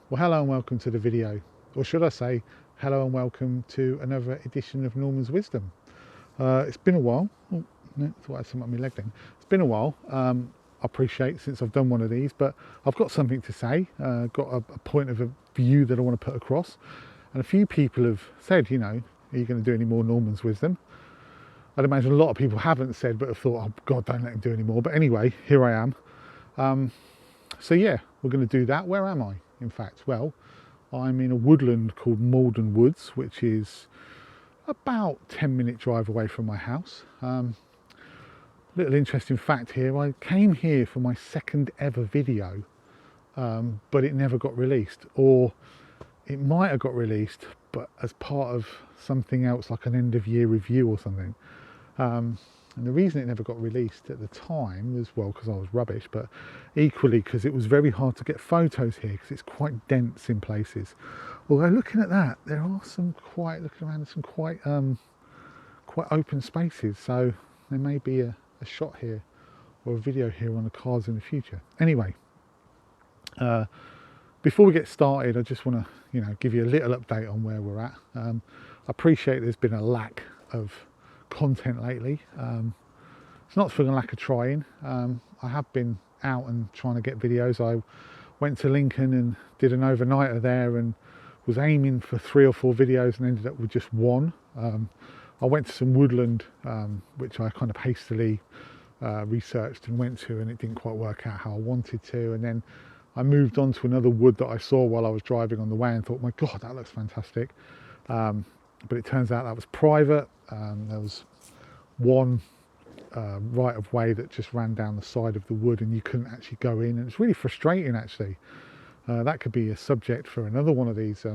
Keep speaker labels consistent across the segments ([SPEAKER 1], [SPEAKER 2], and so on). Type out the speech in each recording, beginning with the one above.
[SPEAKER 1] Well, hello and welcome to the video, or should I say hello and welcome to another edition of Norman's Wisdom. It's been a while. Oh, no, thought I had something on my leg then. It's been a while. I appreciate since I've done one of these, but I've got something to say, got a point of view that I want to put across. And a few people have said, are you going to do any more Norman's Wisdom? I'd imagine a lot of people haven't said, but have thought, oh God, don't let him do any more. But anyway, here I am. So yeah, we're going to do that. Where am I, in fact? Well, I'm in a woodland called Malden Woods, which is about 10-minute drive away from my house. Little interesting fact here, I came here for my second ever video, but it never got released, or it might have got released, but as part of something else, like an end of year review or something. And the reason it never got released at the time was, well, because I was rubbish, but equally because it was very hard to get photos here because it's quite dense in places. Although looking at that, there are some quite, looking around, some quite open spaces. So there may be a shot here or a video here on the cards in the future. Anyway, before we get started, I just want to, give you a little update on where we're at. I appreciate there's been a lack of content lately. It's not for the lack of trying. I have been out and trying to get videos. I went to Lincoln and did an overnighter there and was aiming for 3 or 4 videos and ended up with just one. I went to some woodland, which I kind of hastily researched and went to, and it didn't quite work out how I wanted to. And then I moved on to another wood that I saw while I was driving on the way and thought, my God, that looks fantastic. But it turns out that was private. There was one right of way that just ran down the side of the wood and you couldn't actually go in, and it's really frustrating actually. That could be a subject for another one of these.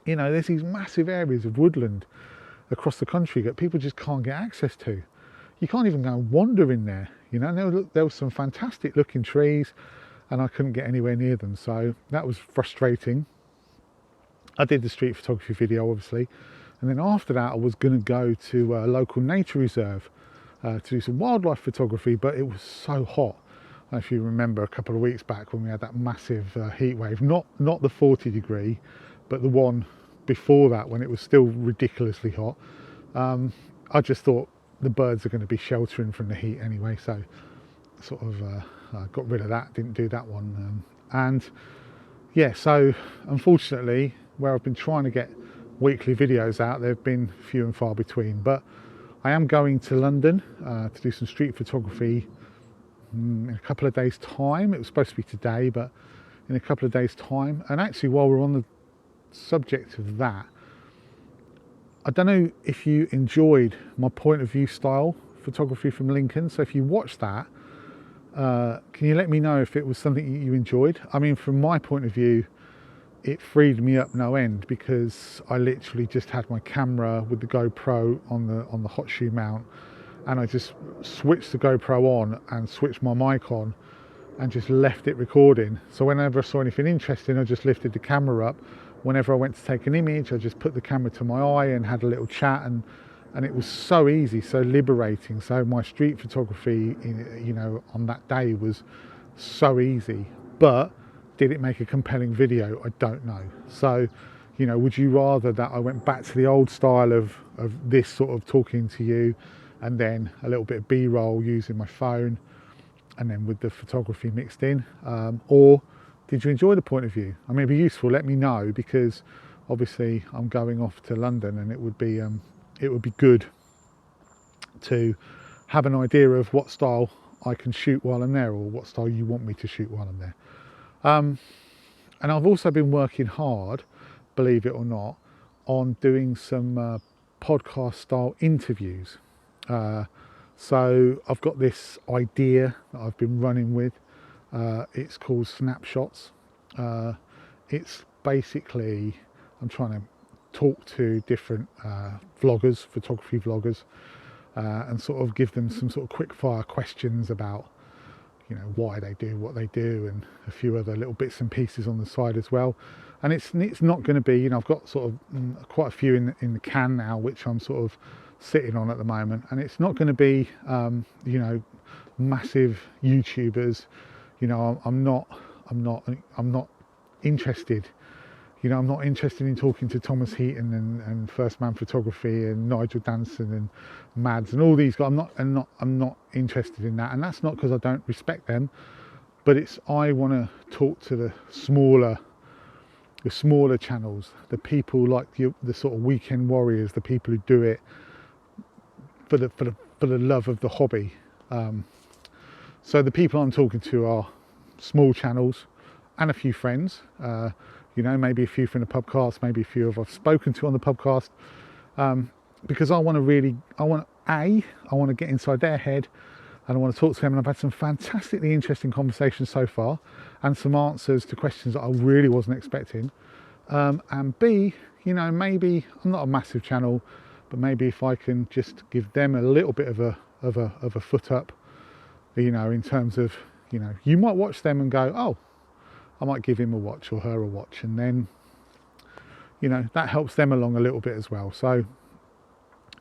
[SPEAKER 1] There's these massive areas of woodland across the country that people just can't get access to. You can't even go and wander in there. There was some fantastic looking trees and I couldn't get anywhere near them, so that was frustrating. I did the street photography video obviously, and then after that I was going to go to a local nature reserve to do some wildlife photography, but it was so hot. If you remember a couple of weeks back when we had that massive heat wave, not the 40 degree, but the one before that when it was still ridiculously hot. I just thought the birds are going to be sheltering from the heat anyway, so sort of got rid of that, didn't do that one. And yeah, so unfortunately, where I've been trying to get weekly videos out, they've been few and far between. But I am going to London to do some street photography in a couple of days' time. It was supposed to be today, but in a couple of days' time. And actually, while we're on the subject of that, I don't know if you enjoyed my point of view style photography from Lincoln. So if you watched that, can you let me know if it was something you enjoyed? I mean, from my point of view, it freed me up no end, because I literally just had my camera with the GoPro on the hot shoe mount, and I just switched the GoPro on and switched my mic on and just left it recording. So whenever I saw anything interesting, I just lifted the camera up. Whenever I went to take an image, I just put the camera to my eye and had a little chat, and it was so easy, so liberating. So my street photography, on that day was so easy. But did it make a compelling video? I don't know. So, would you rather that I went back to the old style of this sort of talking to you, and then a little bit of B-roll using my phone, and then with the photography mixed in, or did you enjoy the point of view? I mean, it'd be useful, let me know, because obviously I'm going off to London, and it would be good to have an idea of what style I can shoot while I'm there, or what style you want me to shoot while I'm there. And I've also been working hard, believe it or not, on doing some podcast style interviews. So I've got this idea that I've been running with. It's called Snapshots. It's basically, I'm trying to talk to different vloggers, photography vloggers, and sort of give them some sort of quick fire questions about why they do what they do, and a few other little bits and pieces on the side as well. And it's not going to be, I've got sort of quite a few in the can now, which I'm sort of sitting on at the moment, and it's not going to be massive YouTubers. I'm not interested. You know, I'm not interested in talking to Thomas Heaton and First Man Photography and Nigel Danson and Mads and all these guys. I'm not interested in that, and that's not because I don't respect them, but it's I want to talk to the smaller channels, the people like the sort of weekend warriors, the people who do it for the love of the hobby. So the people I'm talking to are small channels and a few friends. You know, maybe a few from the podcast, maybe a few I've spoken to on the podcast, because I want to get inside their head, and I want to talk to them. And I've had some fantastically interesting conversations so far, and some answers to questions that I really wasn't expecting. And B, you know, maybe I'm not a massive channel, but maybe if I can just give them a little bit of a foot up, you know, in terms of, you know, you might watch them and go, oh, I might give him a watch or her a watch, and then, you know, that helps them along a little bit as well. So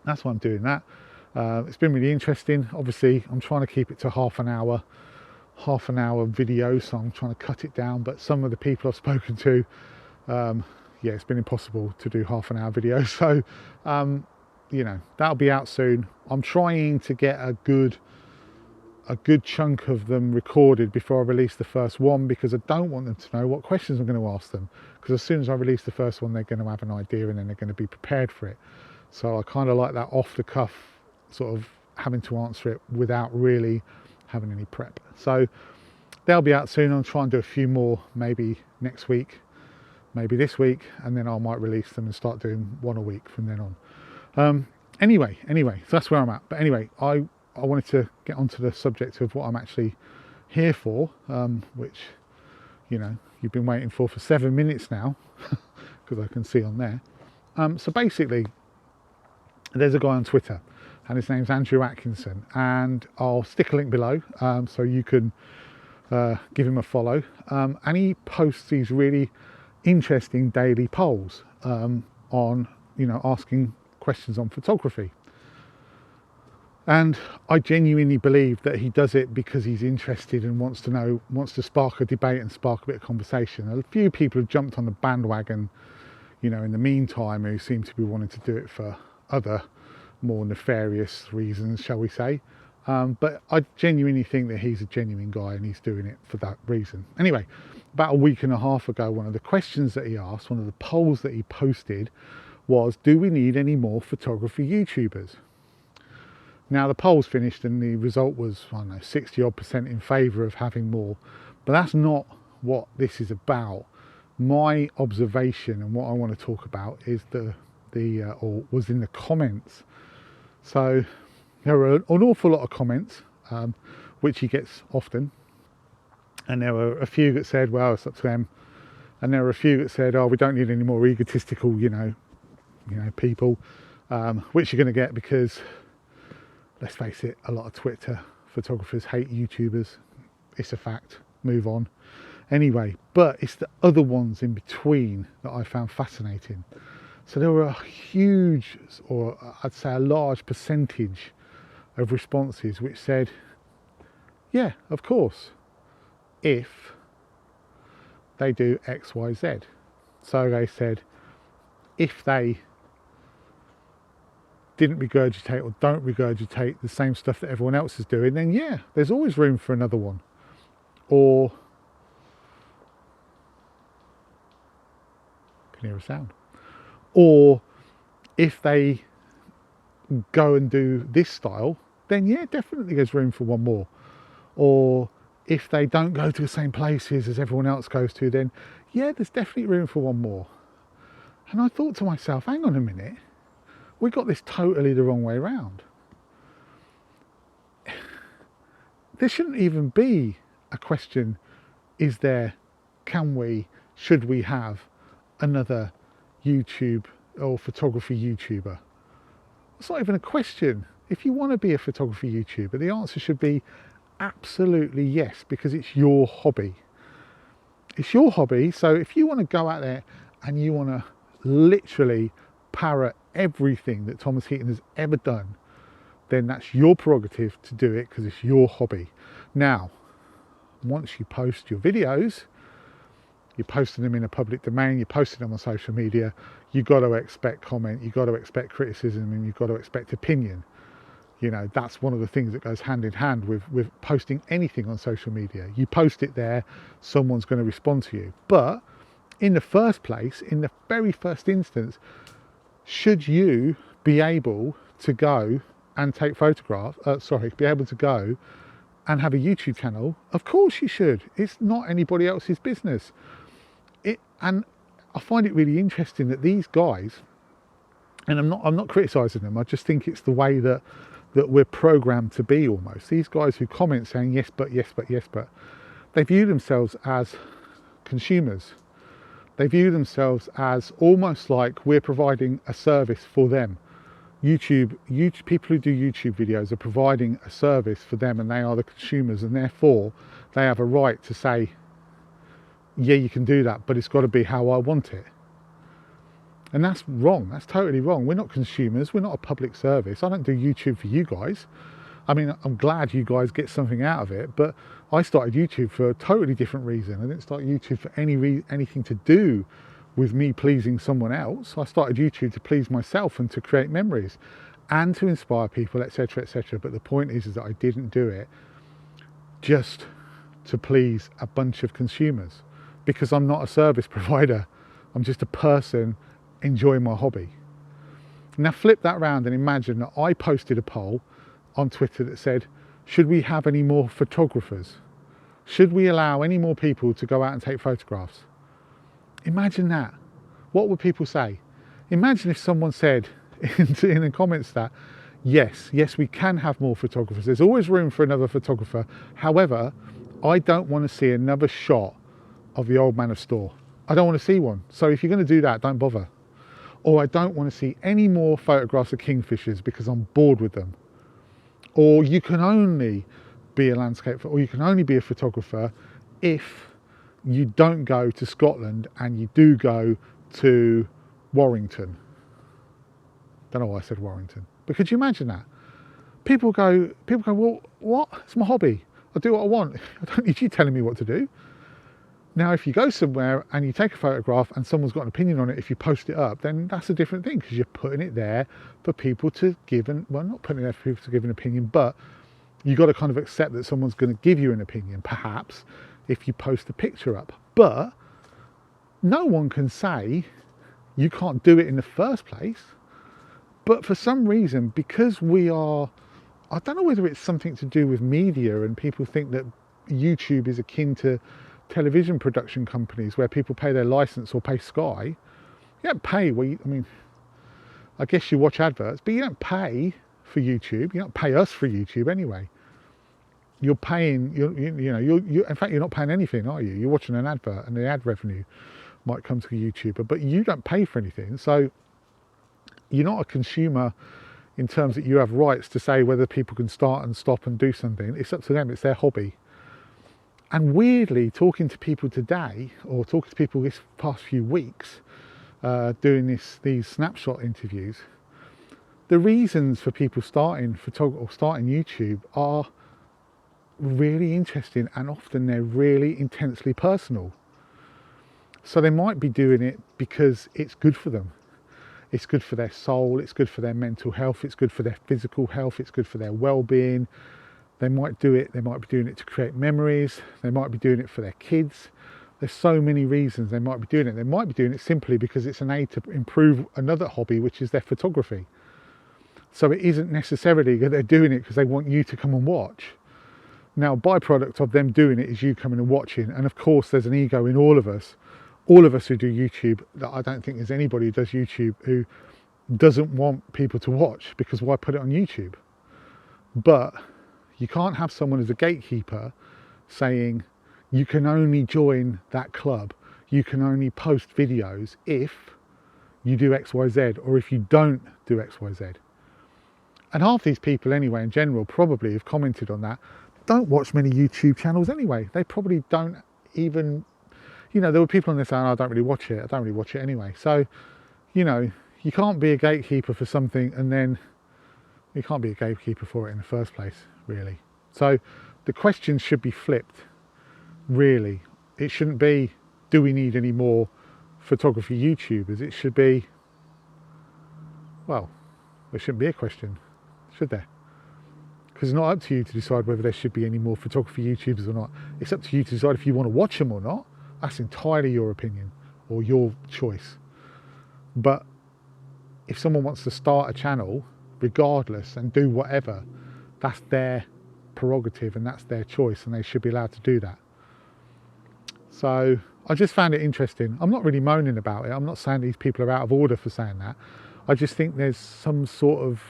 [SPEAKER 1] that's why I'm doing that. It's been really interesting. Obviously, I'm trying to keep it to half an hour video, so I'm trying to cut it down. But some of the people I've spoken to, yeah, it's been impossible to do half an hour videos. So, you know, that'll be out soon. I'm trying to get a good chunk of them recorded before I release the first one, because I don't want them to know what questions I'm going to ask them, because as soon as I release the first one, they're going to have an idea and then they're going to be prepared for it. So I kind of like that off the cuff, sort of having to answer it without really having any prep. So they'll be out soon. I'll try and do a few more, maybe next week, maybe this week, and then I might release them and start doing one a week from then on. Anyway, so that's where I'm at. But anyway, I wanted to get onto the subject of what I'm actually here for, which, you know, you've been waiting for 7 minutes now, because I can see on there. So basically, there's a guy on Twitter, and his name's Andrew Atkinson, and I'll stick a link below, so you can give him a follow. And he posts these really interesting daily polls on, you know, asking questions on photography. And I genuinely believe that he does it because he's interested and wants to spark a debate and spark a bit of conversation. A few people have jumped on the bandwagon, you know, in the meantime, who seem to be wanting to do it for other more nefarious reasons, shall we say. But I genuinely think that he's a genuine guy and he's doing it for that reason. Anyway, about a week and a half ago, one of the questions that he asked, one of the polls that he posted was, do we need any more photography YouTubers? Now the poll's finished and the result was, I don't know, 60% in favour of having more, but that's not what this is about. My observation and what I want to talk about is was in the comments. So there were an awful lot of comments, which he gets often, and there were a few that said, well, it's up to them, and there were a few that said, oh, we don't need any more egotistical, you know, people, which you're going to get because, let's face it, a lot of Twitter photographers hate YouTubers. It's a fact. Move on. Anyway, but it's the other ones in between that I found fascinating. So there were a huge, or I'd say a large percentage of responses which said, yeah, of course, if they do X, Y, Z. So they said, if they didn't regurgitate or don't regurgitate the same stuff that everyone else is doing, then yeah, there's always room for another one. Or, can hear a sound. Or if they go and do this style, then yeah, definitely there's room for one more. Or if they don't go to the same places as everyone else goes to, then yeah, there's definitely room for one more. And I thought to myself, hang on a minute, we got this totally the wrong way around. There shouldn't even be a question, is there, can we, should we have another YouTube or photography YouTuber? It's not even a question. If you want to be a photography YouTuber, the answer should be absolutely yes, because it's your hobby. It's your hobby, so if you want to go out there and you want to literally parrot everything that Thomas Heaton has ever done, then that's your prerogative to do it, because it's your hobby. Now, once you post your videos, you're posting them in a public domain, you're posting them on social media, you've got to expect comment, you've got to expect criticism, and you've got to expect opinion. You know, that's one of the things that goes hand in hand with posting anything on social media. You post it there, someone's going to respond to you. But in the first place, in the very first instance, should you be able to go and take photographs, be able to go and have a YouTube channel? Of course you should. It's not anybody else's business. And I find it really interesting that these guys, and I'm not criticizing them, I just think it's the way that we're programmed to be almost. These guys who comment saying yes, but, yes, but, yes, but, they view themselves as consumers. They view themselves as almost like we're providing a service for them. YouTube, people who do YouTube videos are providing a service for them, and they are the consumers, and therefore they have a right to say, yeah, you can do that, but it's got to be how I want it. And that's wrong. That's totally wrong. We're not consumers. We're not a public service. I don't do YouTube for you guys. I mean, I'm glad you guys get something out of it, but I started YouTube for a totally different reason. I didn't start YouTube for anything to do with me pleasing someone else. I started YouTube to please myself and to create memories and to inspire people, etc., etc. But the point is that I didn't do it just to please a bunch of consumers, because I'm not a service provider. I'm just a person enjoying my hobby. Now flip that around and imagine that I posted a poll on Twitter that said, should we have any more photographers? Should we allow any more people to go out and take photographs? Imagine that. What would people say? Imagine if someone said in the comments that, yes, we can have more photographers. There's always room for another photographer. However, I don't want to see another shot of the old man of Store. I don't want to see one. So if you're going to do that, don't bother. Or I don't want to see any more photographs of kingfishers because I'm bored with them. Or you can only be a landscaper, or you can only be a photographer if you don't go to Scotland and you do go to Warrington. Don't know why I said Warrington, but could you imagine that? People go, well, what? It's my hobby. I do what I want. I don't need you telling me what to do. Now, if you go somewhere and you take a photograph and someone's got an opinion on it, if you post it up, then that's a different thing, because you're putting it there for people to give not putting it there for people to give an opinion, but you've got to kind of accept that someone's going to give you an opinion, perhaps, if you post a picture up. But no one can say you can't do it in the first place. But for some reason, because we are, I don't know whether it's something to do with media and people think that YouTube is akin to television production companies where people pay their license or pay Sky. You don't pay, I guess you watch adverts, but you don't pay for YouTube. You don't pay us for YouTube anyway. You're paying, in fact, you're not paying anything, are you? You're watching an advert and the ad revenue might come to a YouTuber, but you don't pay for anything. So you're not a consumer in terms that you have rights to say whether people can start and stop and do something. It's up to them, it's their hobby. And weirdly, talking to people today, or talking to people this past few weeks, doing these snapshot interviews, the reasons for people starting YouTube are really interesting, and often they're really intensely personal. So they might be doing it because it's good for them. It's good for their soul, it's good for their mental health, it's good for their physical health, it's good for their well-being. They might be doing it to create memories, they might be doing it for their kids. There's so many reasons they might be doing it. They might be doing it simply because it's an aid to improve another hobby, which is their photography. So it isn't necessarily that they're doing it because they want you to come and watch. Now, a byproduct of them doing it is you coming and watching. And of course, there's an ego in all of us who do YouTube, that I don't think there's anybody who does YouTube who doesn't want people to watch, because why put it on YouTube? But you can't have someone as a gatekeeper saying you can only join that club, you can only post videos if you do X, Y, Z, or if you don't do X, Y, Z. And half these people anyway, in general, probably have commented on that, don't watch many YouTube channels anyway. They probably don't even, there were people on there saying, I don't really watch it anyway. So, you can't be a gatekeeper for something and then you can't be a gatekeeper for it in the first place, really. So the question should be flipped, really. It shouldn't be, do we need any more photography YouTubers? It should be, well, there shouldn't be a question, should there? Because it's not up to you to decide whether there should be any more photography YouTubers or not. It's up to you to decide if you want to watch them or not. That's entirely your opinion or your choice. But if someone wants to start a channel, regardless, and do whatever, that's their prerogative and that's their choice, and they should be allowed to do that. So I just found it interesting. I'm not really moaning about it. I'm not saying these people are out of order for saying that. I just think there's some sort of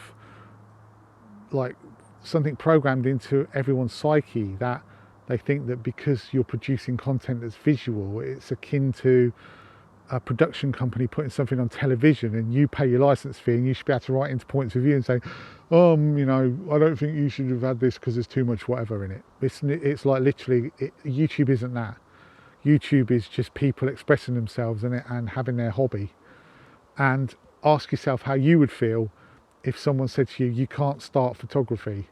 [SPEAKER 1] like something programmed into everyone's psyche that they think that because you're producing content that's visual, it's akin to a production company putting something on television and you pay your license fee and you should be able to write into points of view and say, you know, I don't think you should have had this because there's too much whatever in it. It's like literally, YouTube isn't that. YouTube is just people expressing themselves in it and having their hobby. And ask yourself how you would feel if someone said to you, you can't start photography.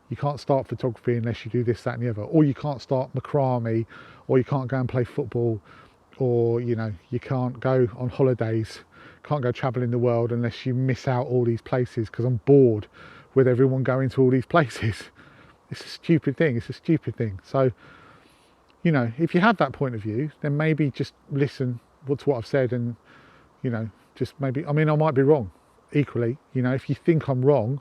[SPEAKER 1] You can't start photography unless you do this, that and the other. Or you can't start macrame, or you can't go and play football, or you know, you can't go on holidays, can't go traveling the world unless you miss out all these places because I'm bored with everyone going to all these places. It's a stupid thing, it's a stupid thing. So, you know, if you have that point of view, then maybe just listen to what I've said and, you know, just maybe, I mean, I might be wrong. Equally, you know, if you think I'm wrong,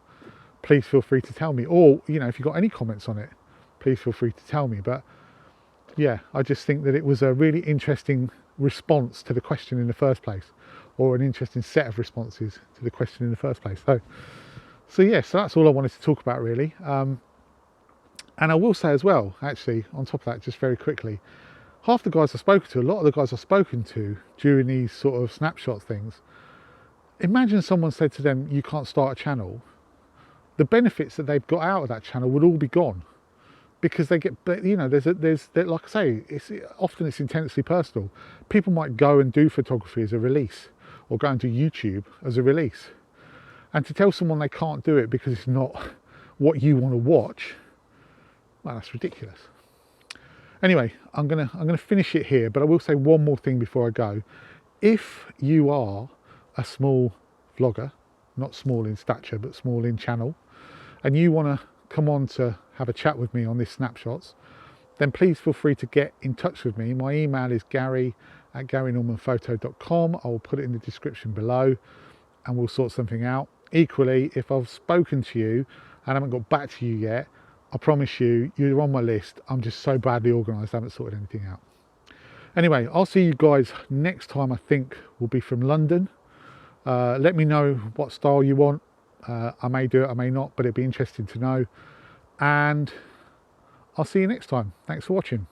[SPEAKER 1] please feel free to tell me. Or, you know, if you've got any comments on it, please feel free to tell me. But yeah, I just think that it was a really interesting response to the question in the first place, or an interesting set of responses to the question in the first place. So yeah, so that's all I wanted to talk about really. And I will say as well, actually, on top of that, just very quickly, half the guys I've spoken to, a lot of the guys I've spoken to during these sort of snapshot things, imagine someone said to them, you can't start a channel. The benefits that they've got out of that channel would all be gone, because they get, you know, there's like I say, often it's intensely personal. People might go and do photography as a release, or go and do YouTube as a release, and to tell someone they can't do it because it's not what you want to watch, well, that's ridiculous. Anyway, I'm gonna finish it here, but I will say one more thing before I go. If you are a small vlogger, not small in stature but small in channel, and you want to come on to have a chat with me on this snapshots, then please feel free to get in touch with me. My email is gary@garynormanphoto.com. I'll put it in the description below and we'll sort something out. Equally, if I've spoken to you and I haven't got back to you yet, I promise you, you're on my list. I'm just so badly organised, I haven't sorted anything out. Anyway, I'll see you guys next time. I think will be from London. Let me know what style you want. I may do it, I may not, but it'd be interesting to know. And I'll see you next time. Thanks for watching.